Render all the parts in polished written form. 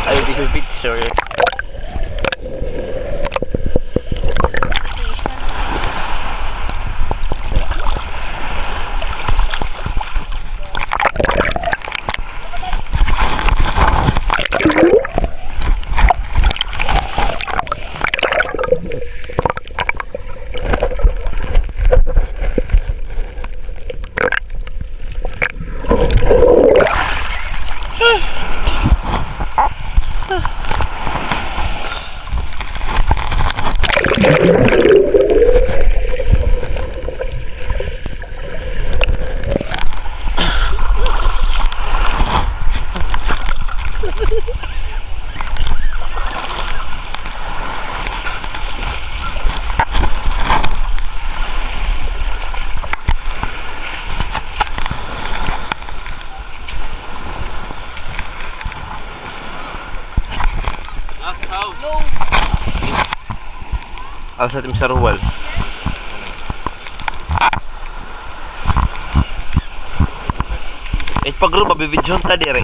I will take a picture. Asa tim sarwal. Pagro mabibidyon ta dire.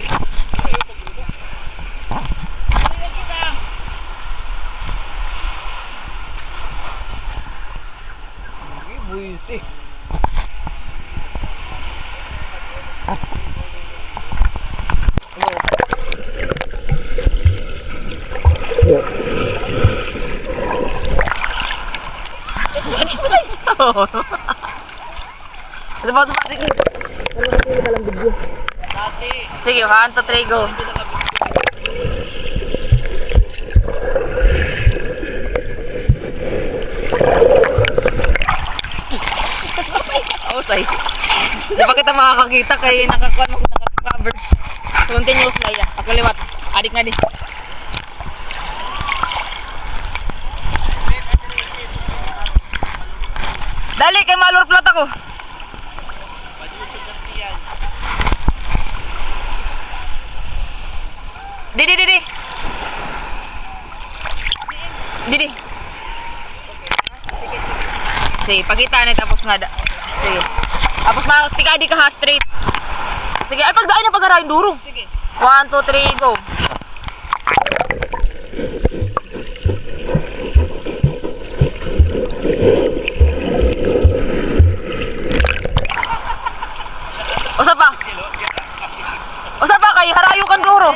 Buisi. Sige, 1, 2, 3, go. Ausay. Di pa kita makakakita kay nakakuha mo nakaka-cover. Continuous na yan. Pagkaliwat. Adik nga di. Dali, kay malur plot ako. Didi. Sige, pagkita na tapos nga da. Sige. Tapos matika di ka ha straight. Sige, ay pagdaan na pag-araw yung duro. Sige. 1, 2, 3, go. Usa pa kay harayo kan duro.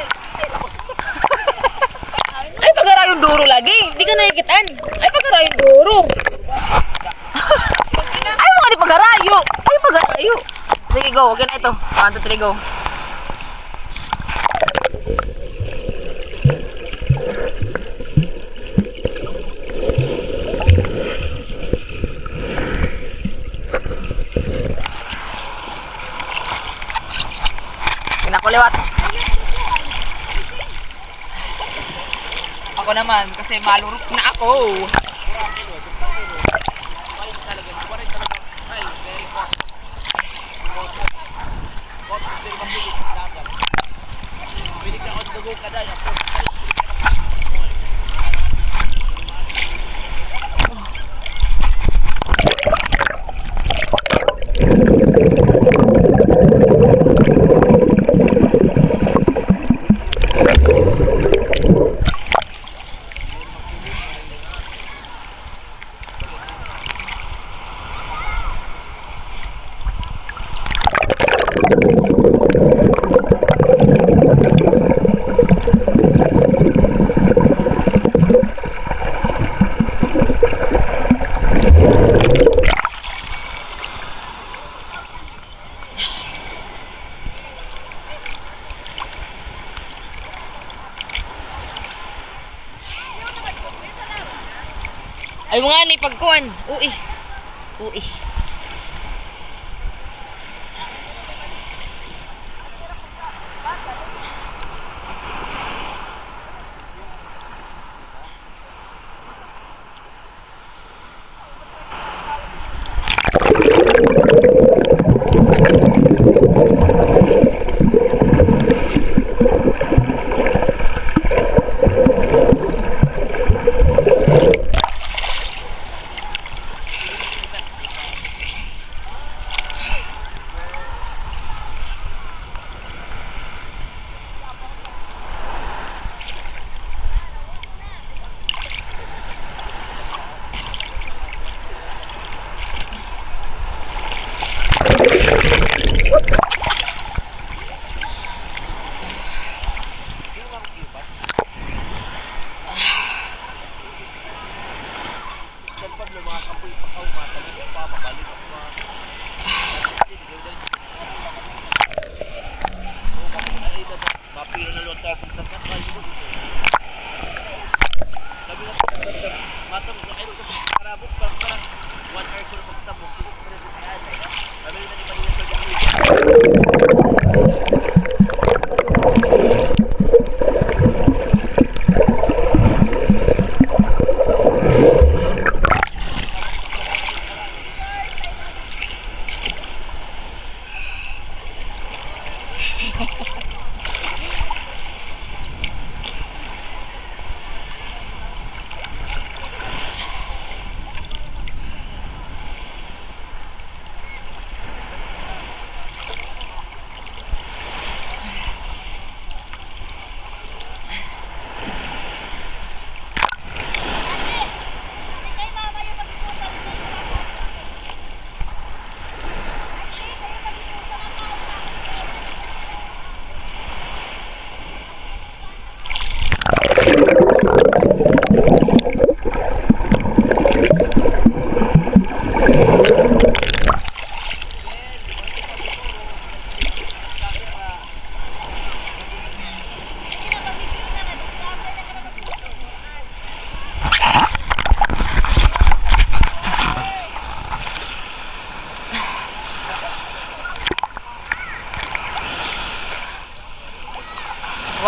Ay pag-arayon duro lagi. Di ka nakikitan. Ay pag-arayon duro. Ay mga di pag-arayo. Ay pag-arayo. Sige go, okay na ito. 1, 2, 3, go. Pinakuliwat. Ako naman kasi malurok na ako. Ay mga ni pagkuan. Ui. Ui.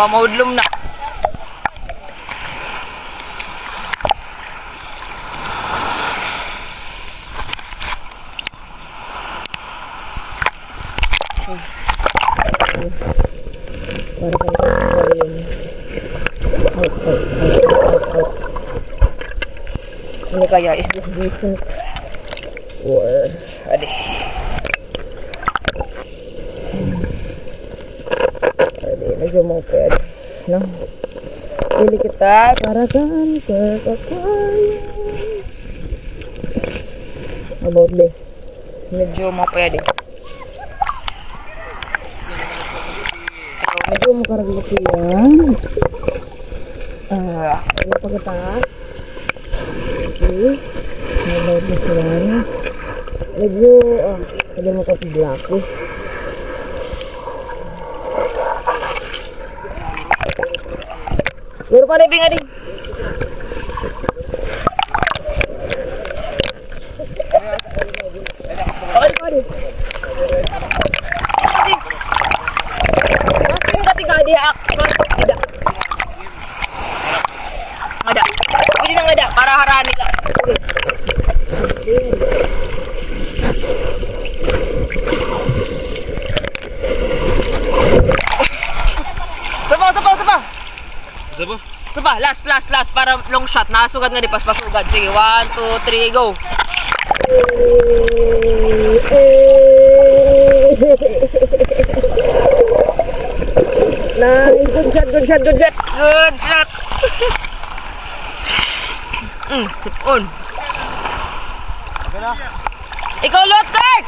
Maudlom na. Ano kaya? Is this decent? Or, adi. Medyo mau pwede, no? Pili kita para kan kekayaan. About this. Medyo mau pwede. Medyo mau karagit yan. Ano pa kita? Okay. About this yan. Medyo, medyo mau kapag-black eh. Lur pa rin nga din. Okay. Masih yung katiga dia tidak. Ada. Pwede nang ada para harani lang. Sapa, last para long shot. Nasugad nga di pas pasugad. Sige, 1, 2, 3, go. Nice, good shot. Good shot. On. Ikaw lot, Kirk.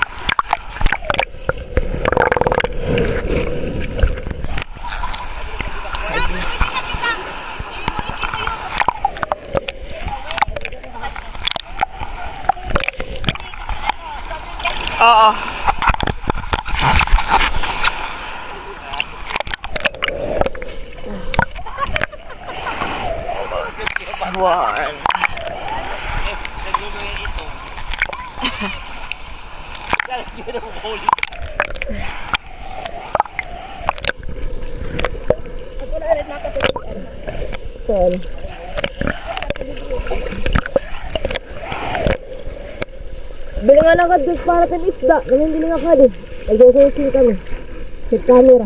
Oo. One. Nagluluya ito. Kaya hindi na mahuli. Saan? Bili nga lang ka doon para sa isda. Ganyan bili nga ka doon. Nag-ususin kami. With camera.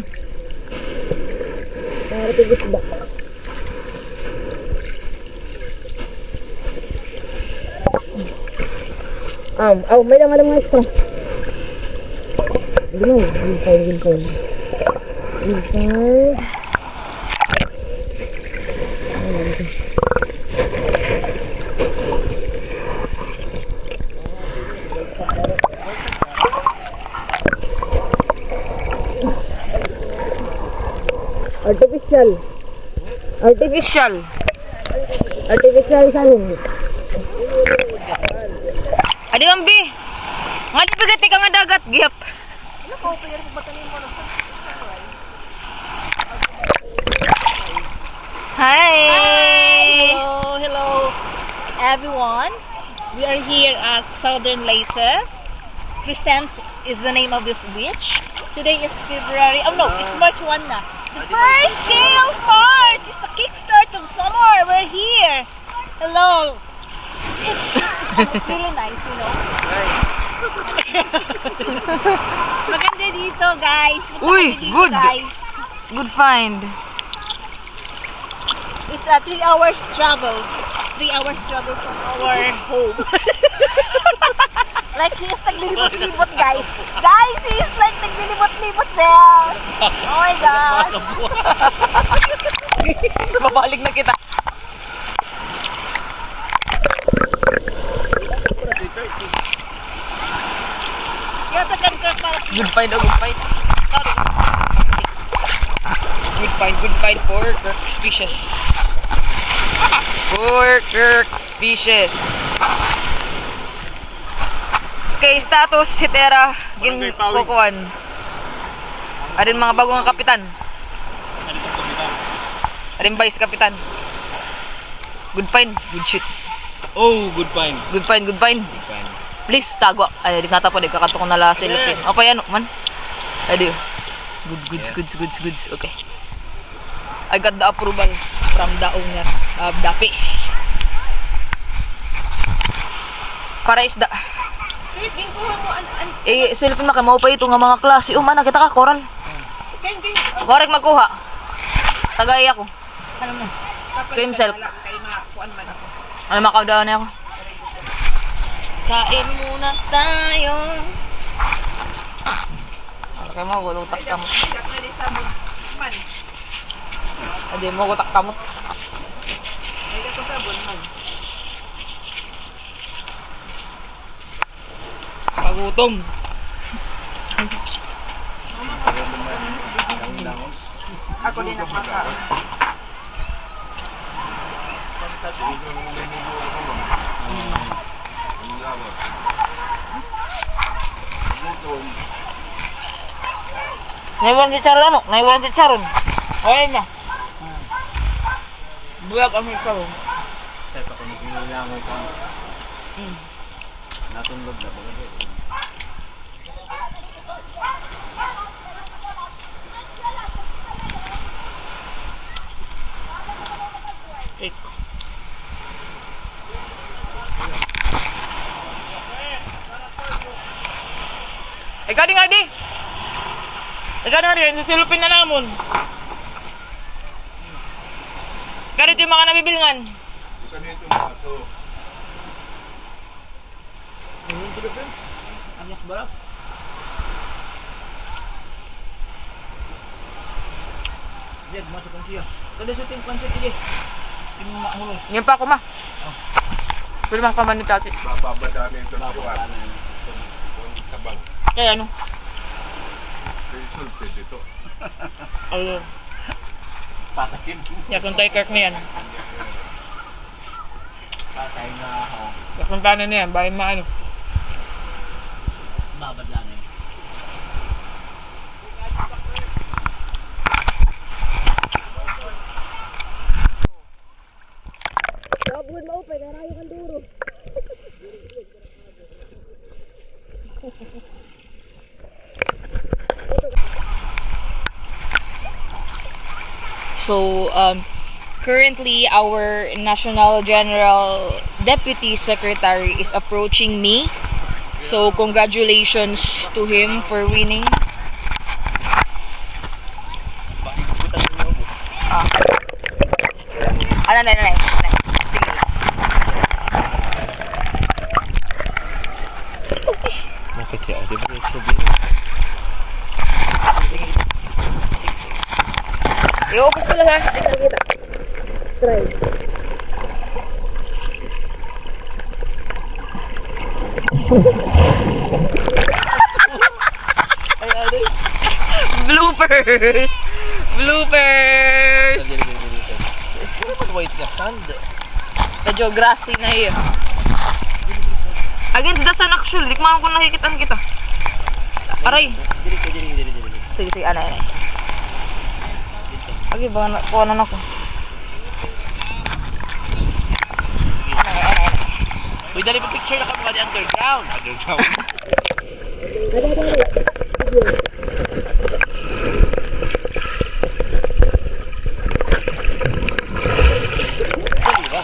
Para sa isda. May lang alam nga extra. Hindi na, good fine. Artificial salon. Adi Mambi. Nga di pagati ka nga dagat, gihap. Hi. Hello everyone. We are here at Southern Leyte. Crescent is the name of this beach. Today is February. Oh no, it's March 1 na. The first day of March. It's the kickstart of summer. We're here. Hello. It's really nice, you know. Maganda dito, guys. Punta Uy, kami dito, good. guys. Good find. It's a 3 hours travel. 3 hours travel from our home. Like he's naglilibot-libot, guys. Guys, he's like naglilibot-libot there. Oh my God. Babalik na kita. Kaya tagan ka para Good find, oh, good find. Good find for Kirk's fishes. For Kirk's fishes. Okay, status, hitera, game kukuan. Adin mga bagong kapitan. Adin vice kapitan. Good find, good shit. Oh, good find. Good find. Good find. Please, tago. Ay, di nga tapo, di kakato ko nala sa ilapin. O pa yan, man. Ay, di. Goods. Okay. I got the approval from the owner of the fish. Para isda. Silipin maka, mau pa ito nga mga klase. Mana, kita ka, coral. Warag magkuha. Tagay ako. Cream silk. Ano makaudaan niya ako? Kain muna tayo. Kaya mo, gutak kamot. Hindi mo, gutak kamot. Pagutom. Ako din nakakain. Naiwan si Charon, ano? Naiwan si Charon. Ayun na. Buyak ang si Charon. Saya pa kung pinunya mo pa. Natunlog na ba? Ikaw di nga di. Susilupin na namon. Ganito yung mga nabibilngan. Ganito mga to. Anak balas. Diyan, masuk ang siya. Kada sa ting pansit ini. Ini mahulos. Ngayon pa ako ma. Pwede mga pamanit ati. Bababadaan ito sa kuwan. Tabang. Kaya ano? Resulted ito. Ayun. Patakin. Yakon tayo Kirk na yan. Patay na ako. Yakon tayo na yan. Bahay maano. babad lang eh. So, currently, our National General Deputy Secretary is approaching me. So, congratulations to him for winning. Ano. Bakit kaya? Di ba kayo sabihin? I-opus ko lang ha. Dito kita. Try. Ay, ano? Bloopers! Bloopers! Ano ba white na sand? Medyo grassy na yun. Against the sun actually. Di ko nakikitaan kita. Aray. Dili. Sige, ano. Okay, ba na ako. Uy, dali pa picture na kami di underground. Dali ba?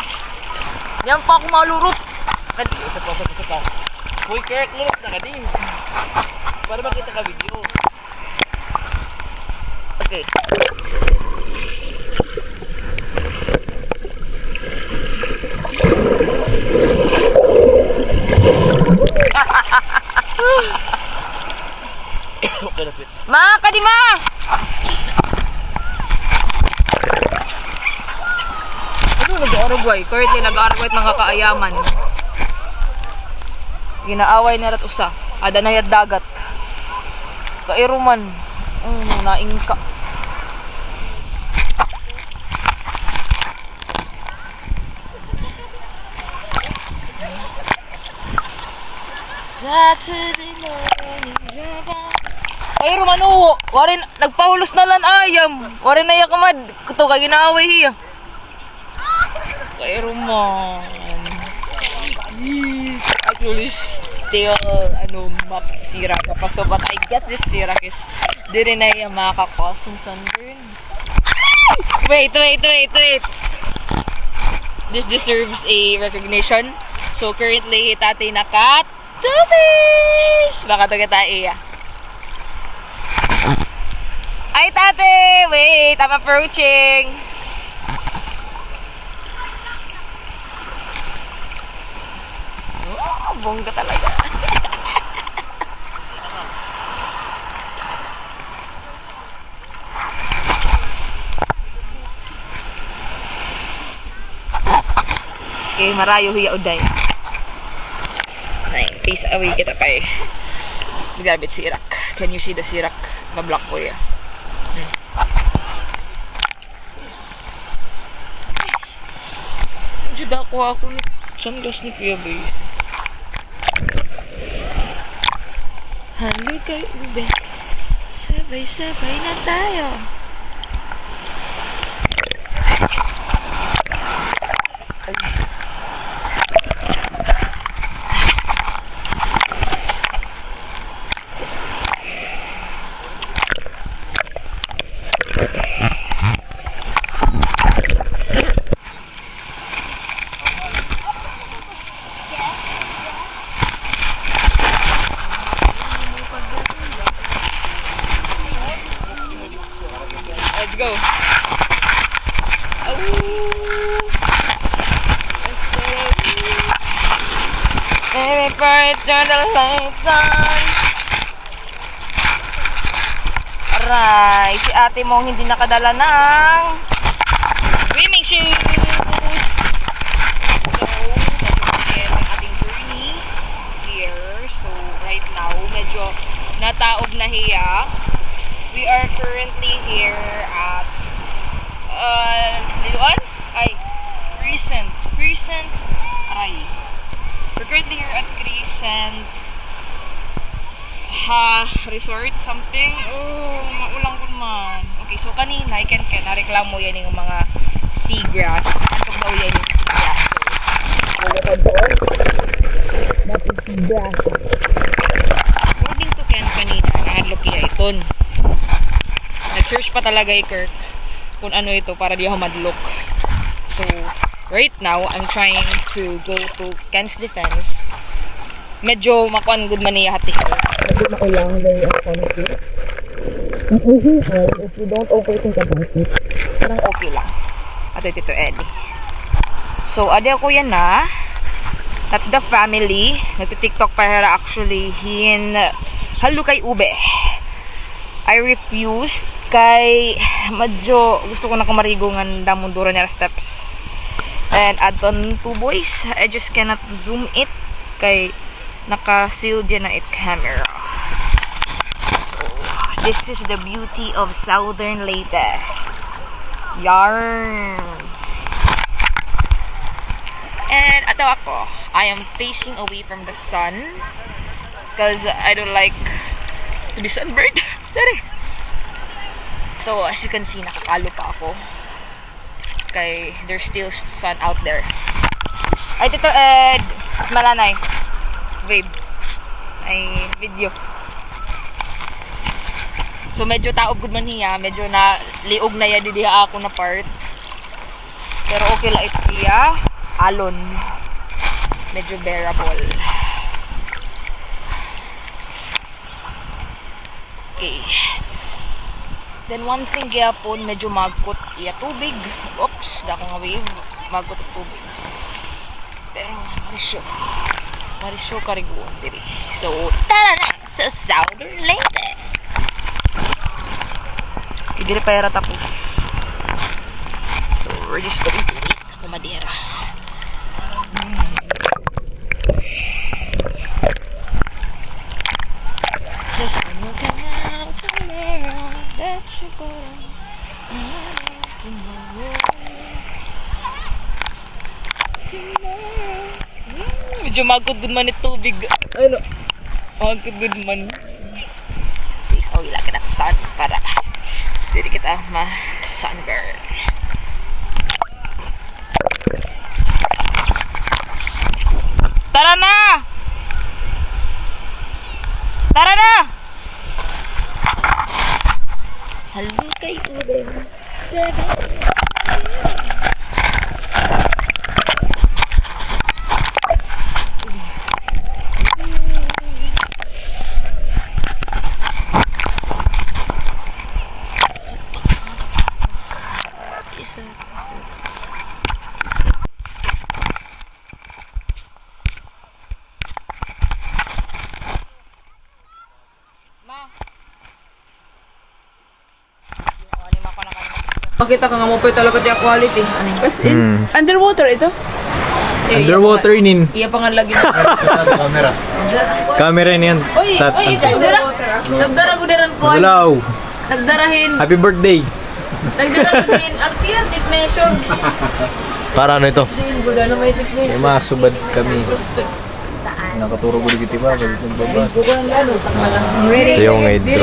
Yan pa ako malurot. Isa pa. Uy, Kurt, lulot na ka din. Para makita ka video. Okay. Okay na, Pit. Ma, kadima! Ano, nag-aarugway? Currently, nag-aarugway at mga kaayaman. Ginaaway na rat usa. Ada na yat dagat. Kairuman. Naingka. Saturday morning, Kairuman uho. Warin, nagpahulos na lan ayam. Warin na yakamad. Kuto ka ginaaway hiya. Kairuman. Actually, still, map Sirak. So, but I guess this Sirak is diri na yung makakakos ng sunburn. Wait. This deserves a recognition. So, currently, tatay nakatubis! Baka ito kita iya. Ay, tate! Wait, I'm approaching. Oh, bongga talaga. Okay, marayo hiya uday. Ay, face away kita kay. Garbit sirak. Can you see the sirak? Na-block ko ya. Juda ko ako ni sunglass ni Kuya Base. Halika ube. Sabay-sabay na tayo. Let's go. Baby, burn it, turn the lights on. Aray, si ate mo hindi nakadala ng swimming shoes. So, medyo ang ating journey here. So, right now, medyo nataob na hiya. We are currently here at Liluan? Ay, Crescent. Aray. We're currently here at Crescent resort something. Oh, maulang ko man. Okay, so kanina, ikan nareklamo yan yung mga seagrass. Antok daw yan yung seagrass. That is seagrass. According to Ken kanina, nahadlok iya iton. Nag-search pa talaga Kirk kung ano ito para di ako madlock. So, right now, I'm trying to go to Ken's defense. Medyo makuan good man niya hati ko. Medyo maulang, very informative. If you don't overthink about it, parang okay lang. At ito Eddie. So, ade ako yan na. That's the family. Nagti-tiktok pa hera actually. Halo kay Ube. I refused kay medyo gusto ko na kumarigo ng damundura niya steps. And add on 2 boys. I just cannot zoom it kay naka-sealed yan na it camera. So, this is the beauty of Southern Leyte. Yarn. And ato ako, I am facing away from the sun because I don't like to be sunburned. Sorry. So, as you can see, nakakalo pa ako. Kay there's still sun out there. Ay, Tito Ed, malanay. Babe. Ay, video. So, medyo taob good man niya. Medyo na liog na yan didiha ako na part. Pero okay lang ito iya. Alon. Medyo bearable. Okay. Then one thing gyapon medyo magkot iya tubig. Oops, dako nga wave. Magkot ang tubig. Pero Marisyo kariguan diri. So, tara na sa Southern Leyte. Hindi pa yara tapos. So, we're just going to eat ako Madeira. Just looking out the world that you put medyo magkod good man yung tubig. Ano? Magkod good man. So, please, look at that sun para hindi kita ma-sunburn. Tara na! Tara na! Halo kay Uden. Makita ka nga mo pa talaga yung quality. As in, underwater ito? Underwater inin. Iya pa nga lagi. Camera. Camera niyan. Oy, nagdara-gudaran ko. Hello. Nagdarahin. Happy birthday. Nagdarahin. At yan, tip measure. Para ano ito? Din, gudano may tip measure. May masubad kami. Nakaturo ko dito ba? Nagbabas. Ito yung idro.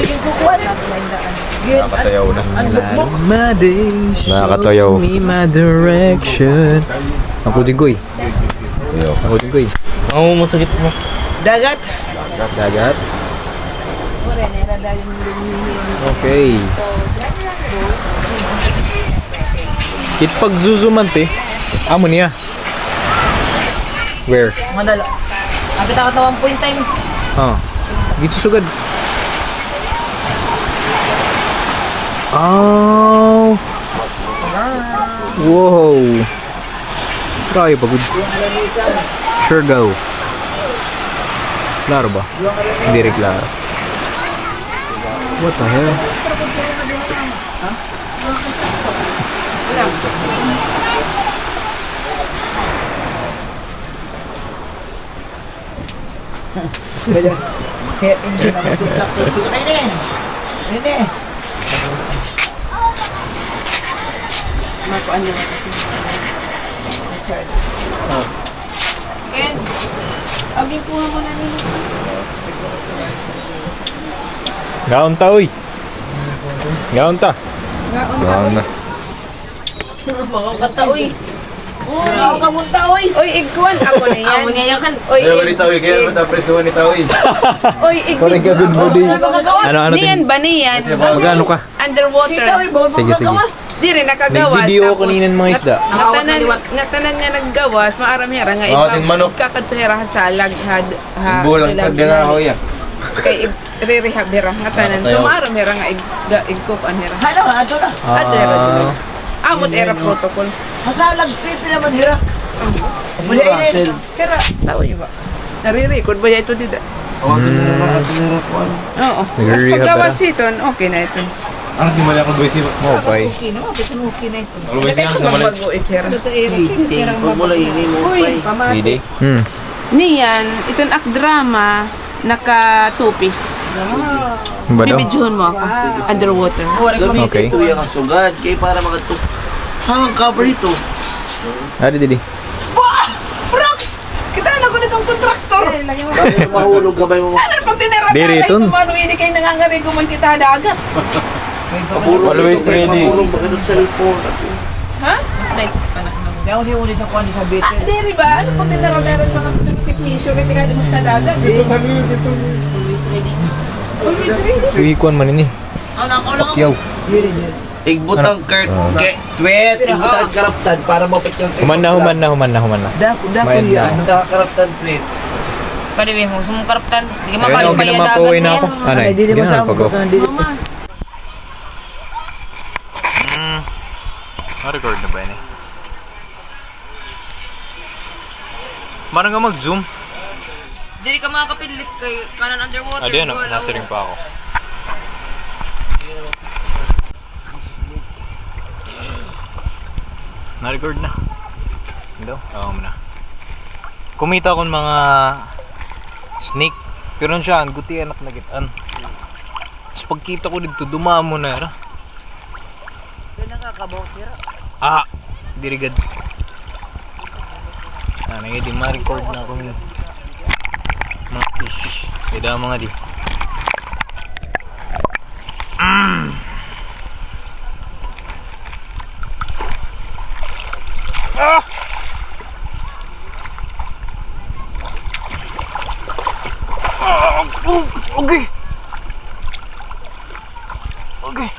Nakakatayaw na. Nakakatayaw. Me my direction. Ako din ko eh. Ako din ko eh. Ang masakit mo. Dagat. Dagat. Okay. Kit pag zuzuman te. Amo niya. Where? Madalo. Ang kita ka 1 point times. Dito sugad. Oh. Wow. Kaya pagod. Sure go. Klaro ba? Hindi rin klaro. What the hell? Gaon ta, uy. Gaon ta. Gaon na. Kata, uy. Ako ka munta, oy. Uy, igkuhan ako na yan. Amo niya kan. Uy, Kaya matapresuhan ni tao, uy. Uy, Parang ka good body. Ano, Niyan ba niyan? Magano ka? Underwater. Sige, sige. Di rin nakagawas. Nag-video ko kanina ng mga isda. Nga tanan nga naggawas, maaram hera nga Awatin manok. kakadhera sa laghad ha. Bulang pagdala ako yan. Kay re-rehab hera nga tanan. So maaram hera nga igcook an hera. Ano, ato na. Ato hera dito. Amot era protocol. Masalag pipi naman hira. Muli Kaya tawo niyo ba? Nare-record ba ito dito? Awatin na naman atin na rapuan. Oo. Mas Nagre-rehab paggawas ito, okay na ito. Ano di mali ako buwisi mo, pay. Okay no, bisan okay na ito. Ano buwisi Kasi yan kung sa mali? magbago hera. Ito era. Huwag mo lang ini mo Uy, pay. pamati. Didi. Niyan, itong akdrama, naka two-piece. Ba daw? Bibidyohan mo ako. Underwater. Gamitin Okay. ito yung sugad. Kaya para makatuk. Hang cover ito. Ari, Didi. Brooks! Kita na ko nitong kontraktor. Bakit mahulog gabay mo? Ano pag tinira Diri, tatay ton. ko, paano hindi kayo nangangari kung man kita dagat? Mahulog Always ito, ready. mahulog baka ito cellphone. Ha? Mas nice pa na. Nauni-uni sa kuan sa bitin. Diri ba? Ano pag tinira meron mga technician na tingnan mo sa dagat? Always ready. Always ready. Uy, kuhan man ini. Ano ako lang ako. Yaw. Igbutang Kurt. Tweet. Igbutang karaptan para mapit yung Human na. Dako Mayan na. yan. karaptan tweet. Kaliwi mo, sumukaraptan. Hindi ka Ayun, mapaling okay pa na yung dagat mapuwi na na yan. ako. Ano eh? Hindi Hindi mo na sa napagaw. Mama. Ma-record na ba yun eh? Marang ka mag-zoom. Diri ka makakapilit kay kanan underwater. Ano, nasa ring pa ako. Na-record na. Hello? Oo mo na. Kumita akong mga snake. Pero siya, ang guti anak na kitaan. Tapos pagkita ko dito, dumamo na. Era. Nakakabaw hira. Ah! Dirigad. Ngayon di ma-record na akong mga fish. Ida mga di. Ah! Okay. Okay.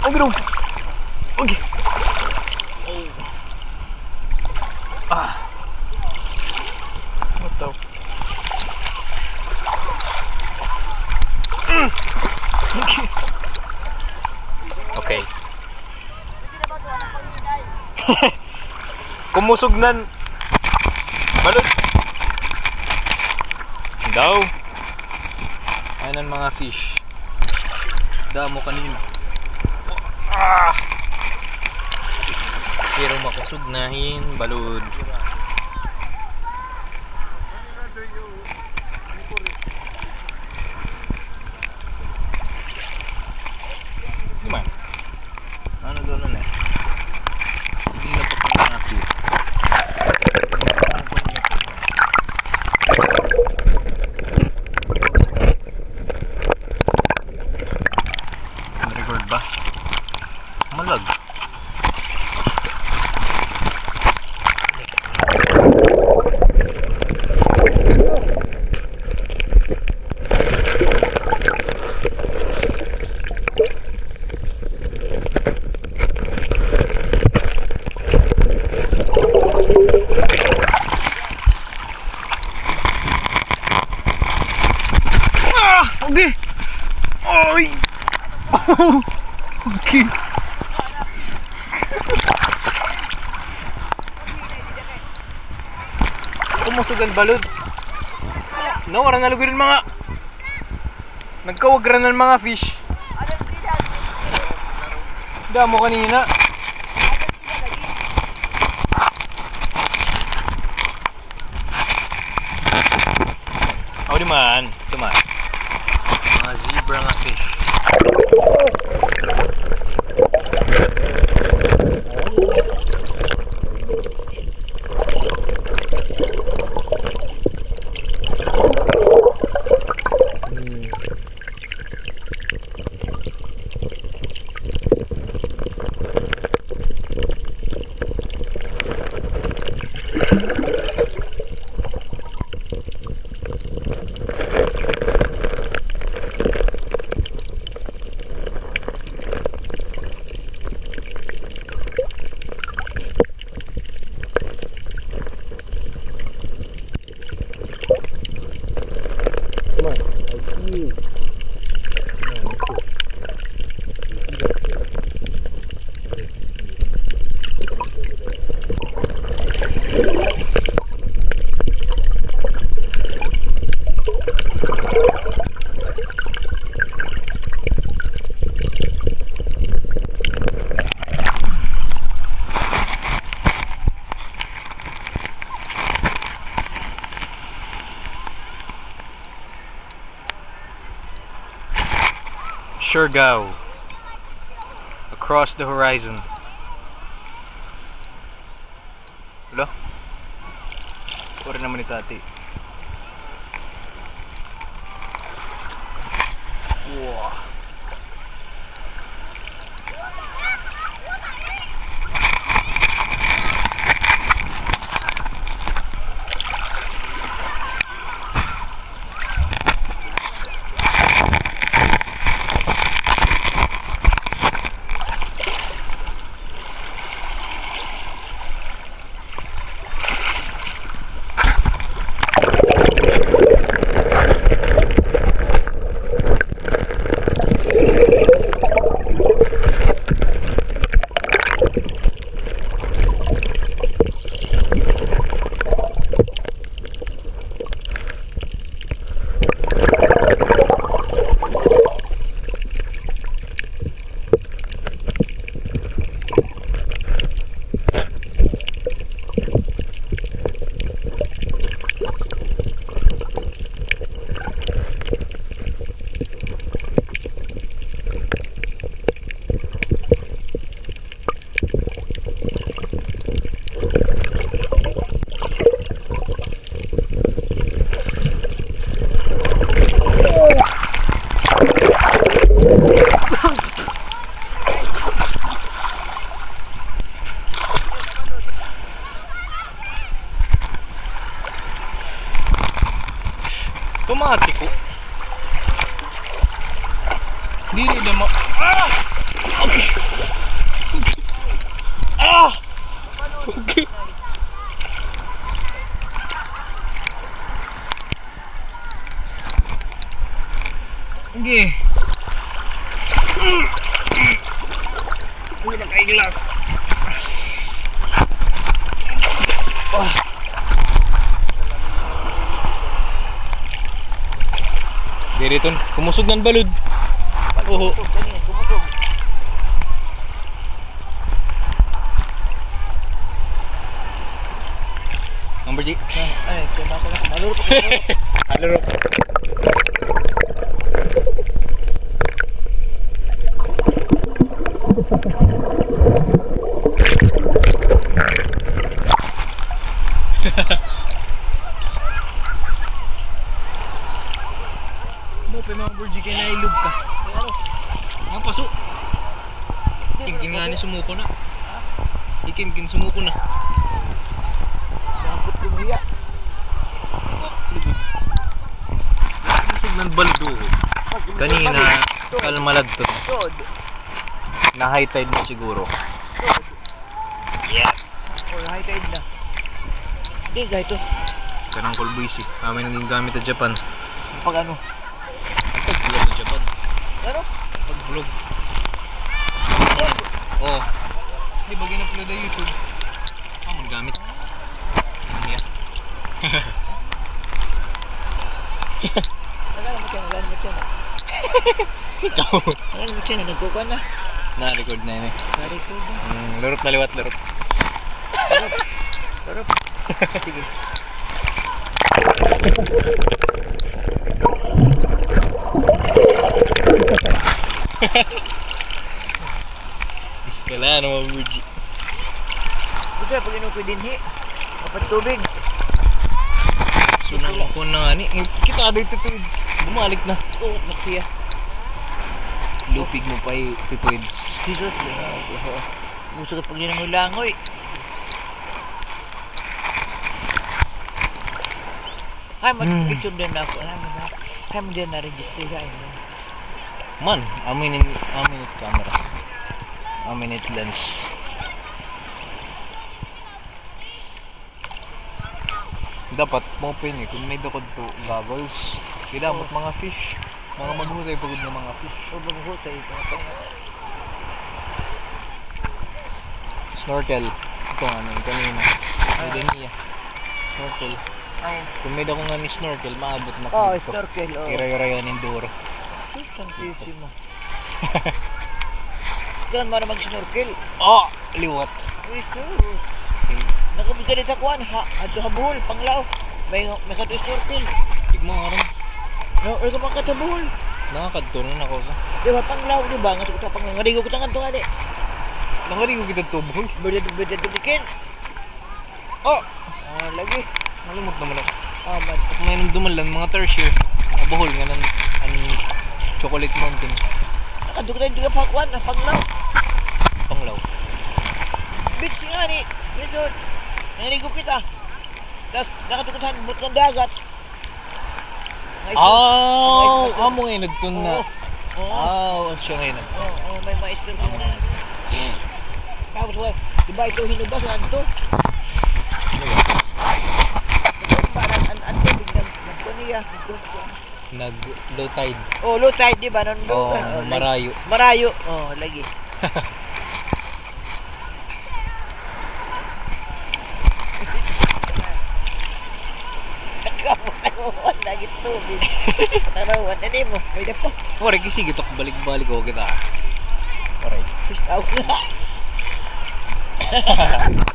Okay dong. Okay. Ah. What the? Okay. Okay. Kumusugnan. Balot. Daw. Ayan ang mga fish. Damo kanina. Ah! Pero makusugnahin, balod. Gimana? Ano doon na? Hindi na pa kami nakakita. Record ba? Malag. Okay. Ay. Okay. Kumusugan balod. No, wala nalugurin mga nagkawagran ng mga fish. Damo kanina. Oh, di man. Mga zebra nga fish. Siargao. Across the horizon. Wala? Pura naman ni Tati. Wow. Pumati ko. Dili na mo. Ah! Okay. Ah! Okay. Okay. Uy, nakaiglas. Ah. Diriton, kumusog ng balud. Oo. Number G. Ay, kumako na. Maluro ko. Maluro. Number G kay nailog ka. Ang paso. Ikin nga ni sumuko na. Ikin sumuko na. Bakit lumiya? Kusog ng baldo. Kanina, kalmalad to. Tod. Na high tide na siguro. Yes! Or high tide na. Di, gaito. Kanang kulbuisi. Kami naging gamit sa Japan. Pag ano? Pag-vlog sa Japan. Ano? Pag-vlog. Oo. Di ba gina-upload na YouTube? Maggamit. Ano yan? Nagano mo siya na. Ikaw. Nagano mo siya na. Nagkukuha na. Na-record na yun eh. Na-record na. Lurot na liwat, lurot. Sarap. Sige. Iskala, ano mga burji. Kasi pag inukoy din dapat tubig. Sunang ko na nga ni. Kita ada tituids. Bumalik na. Oo, nakiya. Lupig mo pa yung tituids. Jesus. Gusto ka pag langoy. Ay, mag-picture din ako. Ay, mo din na-register ka. Man, aminit camera. Aminit lens. Dapat mo pin kung may dakod to goggles. Kailangan mga fish. Mga maghusay pagod ng mga fish. O, mag-husay ito. Snorkel. Ito nga nung kanina. Pwede niya. Snorkel. Ay. Kung may dako nga ni snorkel, maabot na Oh, dito. snorkel. Oh. Irayo-rayo ng duro. Sus, ang easy mo. Saan mo na mag-snorkel? Oh! Liwat. Uy, sus. Nakapit ka dito kuhan. Habuhol, panglaw. May kato snorkel. Tigmo nga rin. No, or ka mga katabuhol. Nakakadto na ako sa. Di ba, panglaw, di ba? Nga ito panglaw. Nga ko tangan to nga di. Nangarigo kita to, boy. Beda dulikin. Oh! Lagi. Malimot naman ako. Man. At may numduman lang mga tertiary. Bohol nga ng Chocolate Mountain. Nakadugtan juga pakuan na panglaw. Panglaw. Beach nga ni. Resort. Nangarigo kita. Tapos nakadugtan but ng dagat. Amo ngayon nagtun na. Siya ngayon. May maestro ka na. Tapos wala, di ba ito hinubas na ito? Parang ano biglang nagkuniya. Nag-low tide. Low tide di ba? Marayo. Marayo. Lagi. Nagkamuan lagi tubig. Tarawan, ano mo? May na po. Pare, kasi gitok balik-balik ko kita. Pare. Fish out na.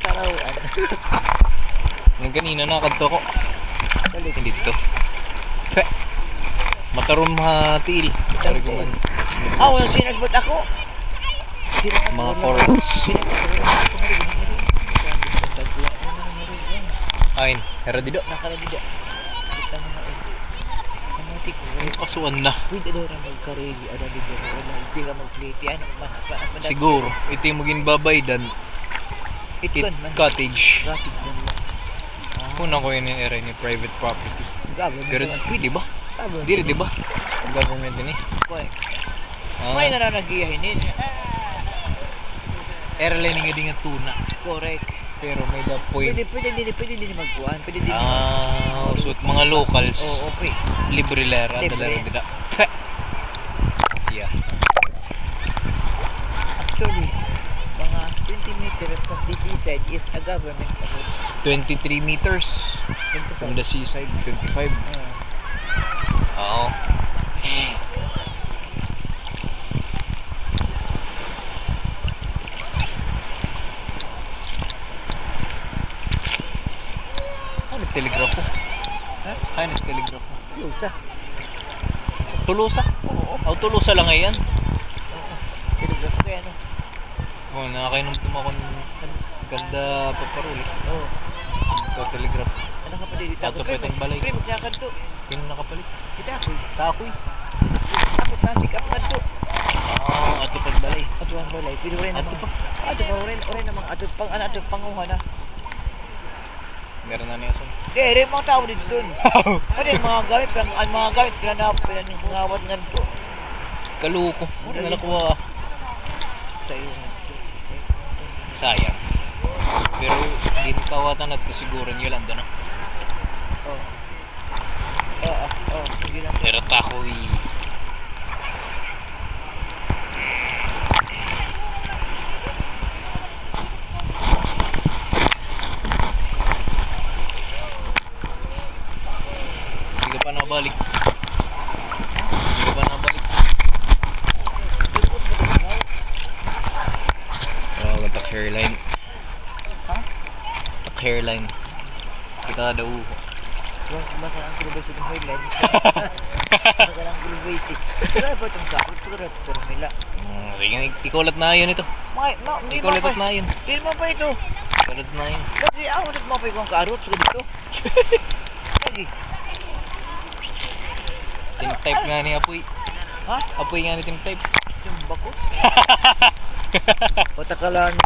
Tarawan. Nang kanina nakadto ko. Balik. Hindi to. Mataron matil. Pare ko man. Walang sinasbot ako. Mga corals. Ayn, hera dido. Nakaladido. Kita mo na eh. Amatik mo. Kasuan na. Pwede daw na magkaregi. Ada di dyan. Wala. Hindi ka mag-plate. Ano man. Siguro, ito yung maging babay dan Itkon man. cottage. Graphics man lang. Una ko yun yung area ni private property. Gago. Pero pwede ba? Gago. Hindi di ba? Government din eh. Correct. May nananagiyahin din. Airline nga din nga tuna. Correct. Pero may the point. Pwede din magkuhan. Pwede din. So mga locals. Okay. Libre lera. Libre. Dala rin nila. Siya. Actually, mga 20 meters from the seaside is a government. 23 meters from the seaside. 25. Oo. Nagtelegrafo. Ay, nagtelegrafo. Lusa. Tulusa? Oo. Tulusa lang ngayon. Telegraph ko yan. Nakakainom ako ng ganda paparuli. Oo. Ito telegraph. Ano ka pa dito? Ato pa itong balay. Pre, magkakad to. Yun nakapalit. Kita ako. Takoy. Tapos na, check up na to. Ato pang balay. Ato ang balay. Pero rin naman. Ato pa rin naman. Ato panguha na. Meron na niya son. Rin mga tao dito dun. Ano yung mga gamit? Ang mga gamit, pinangawat nga dito. Kaluko. Nalakuha. Tayo. Sayang. Pero di kawatan at siguro nyo lang doon. Sige lang. Pero takoy. Hindi ka pa nabalik. Matak hairline. Matak hairline. Kita daw. Baka ang kulubay sa hairline. Baka ang kulubay si. Saka ba itong sakot? Saka ba itong mila? Sige, ikulat na yun ito. Ikulat na yun. Hindi mo pa ito. Ikulat na yun. Lagi ako nat mo pa ikong karot sa dito. Lagi. Team type nga ni Apoy. Ha? Apoy nga ni team type. Sumba ko. Patakalan.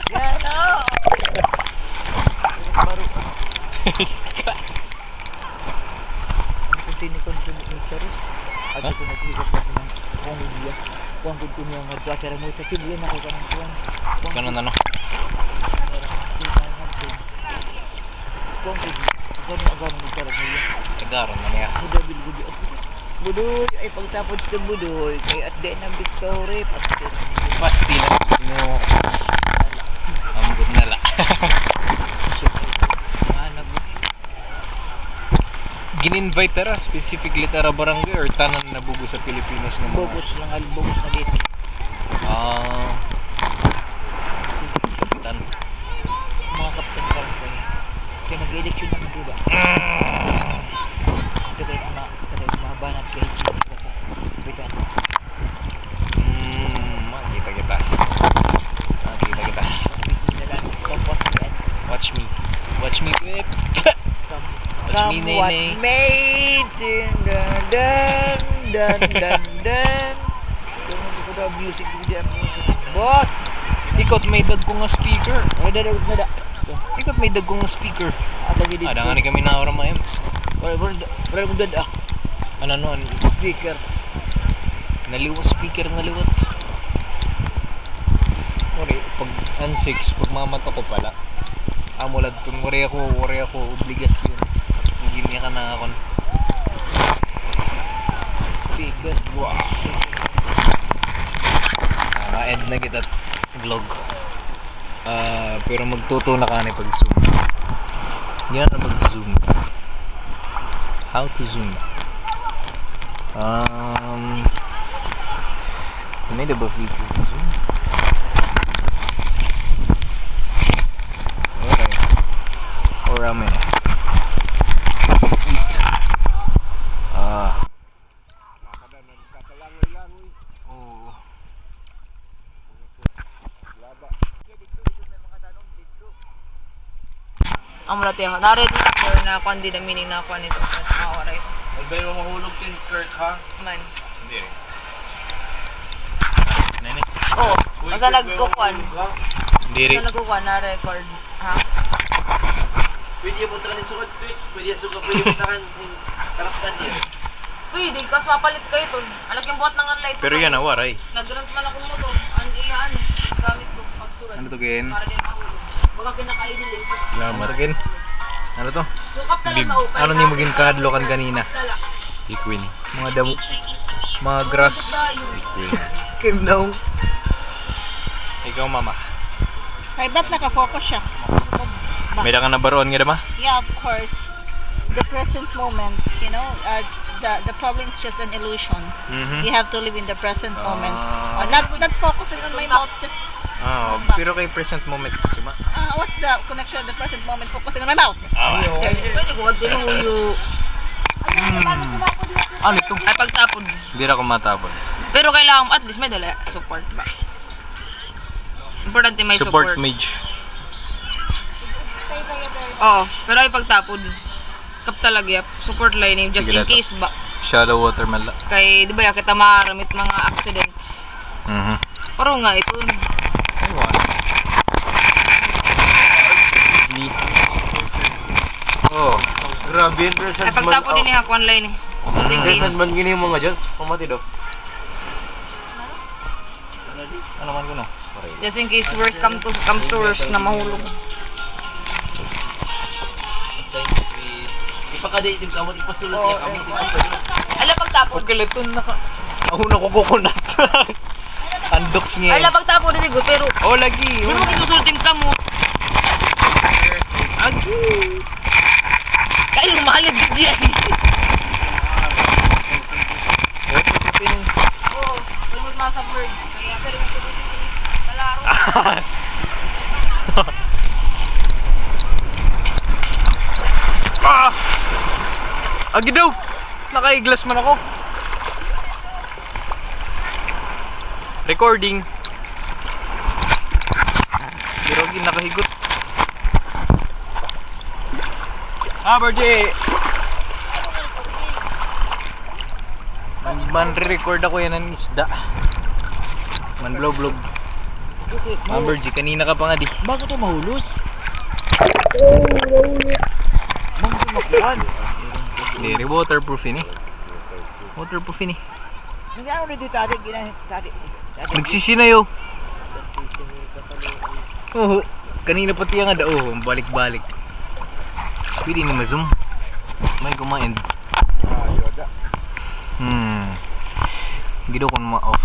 Yan o. Baro. Ang continue ni Charis. Ako ko naghigas na ng pangulya. Kuang ko niya nga dwatera mo sa Cebu na kay kanang kuang. Ganun ano. Kuang ko. Kuang agam ni Charis niya. Tagaron na niya. Budoy ay pagtapos ng budoy kay at the end of the story pastil. Pasti na. Ambot na la. Gin-invite tara specifically tara barangay or tanan na bugo sa Pilipinas nga mga Bogos lang bogos na dito. Kapitan. Mga kapten barangay. Kaya nag-election naman diba? Ito kayo mabanat kay G. Touch me, Come what Nene. may, dun dun dun dun dun. Ganun ko daw music, hindi ang music. Bot! Ikot may dag ko nga speaker. Nada. Ikot may dag ko nga speaker. At lagi dito. Ada nga ni kami na orang mayam. Wala kong dada. Ano ano? Speaker. Naliwat speaker naliwat. Ori, pag N6, pag mamata ko pala. Amulad tun, wari ako obligasyon. Hindi niya ka na ako. Speaker. Wow. Ma-end na kita vlog. Pero magtuto na ka na pag zoom. Hindi na mag-zoom. How to zoom? May ba feature to zoom? Okay. Or amin. Seat. Oo. Ang mula tiyo. Naready na ko na kung di na meaning na ako nito. Makawara ito. Albay mo mahulog din, Kurt, ha? Man. Hindi rin. Nene. Oo. Basta nagkukuan. Hindi rin. Basta nagkukuan na record. Ha? Pwede yung punta ka ng sukot, Twitch. Pwede yung punta ka ng karaptan niya. Pwede, kasi mapalit kayo ito. Alag yung buhat ng light. Pero yan awaray. Nag-rent man ako mo to. Ang ano, gamit ko pagsugat. Ano to, Gen? Para din mahulog. Baga kinakaidil eh. Salamat. Again. Ano to? Sukap na lang Bib. maupay. Ano ni maging kahadlokan kanina? Dala. Equine. Mga damo. Mga grass. Dayo. Kim daw. Ikaw, mama. Kay ba't nakafocus siya? May da ka na baroon nga dama? Yeah, of course. The present moment, you know, the problem is just an illusion. Mhm. You have to live in the present moment. Ah. Not focusing on my mouth, just Pero kay present moment kasi ma. what's the connection of the present moment focusing on my mouth? Pwede ko din uyo. Ano ito? Ay pagtapon. Hindi na ako matapon. Pero kailangan mo at least may dala support ba? Importante may Support support. mage. Oo, pero ay pagtapon. Kap talaga support line just Sige in na to. case ba. Shallow water mala. Kay di ba ya kita maramit mga accidents. Mhm. Pero nga ito. Oh, grabe yun. Ay pagtapon din niya kuan line. Just in case. Present man gini yung mga Diyos. Pamati do. Ano man ko no? Just in case worst comes to worst na mahulog. Ipakadate yung kamot, ipasulot niya kamot. Ala pagtapon. Pag kaliton naka. Ako na kukunat. Andoks niya. Ala pagtapon din good pero Oh, lagi. di mo kitusultim ka mo. Agi. Kayo mahalid diyan. Oo, almost ma-submerge. Kaya pala nagtutuloy ko dito. Kalaro. Ah! Agi daw. Naka-iglas man ako. Recording. Pero agi nakahigot. Berje. Man-record ako yan ng isda. Man-vlog. Berje, kanina ka pa nga di. Bago ito mahulos. Bago ito makuhan. Hindi, waterproof ini. Waterproof ini. Hindi ano rin dito tari. Nagsisinayo. Oo. Kanina pati nga daw. Balik-balik. Pwede ni ma-zoom. May kumain. Gido kon ma-off.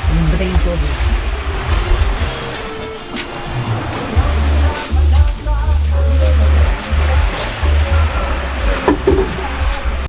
Yung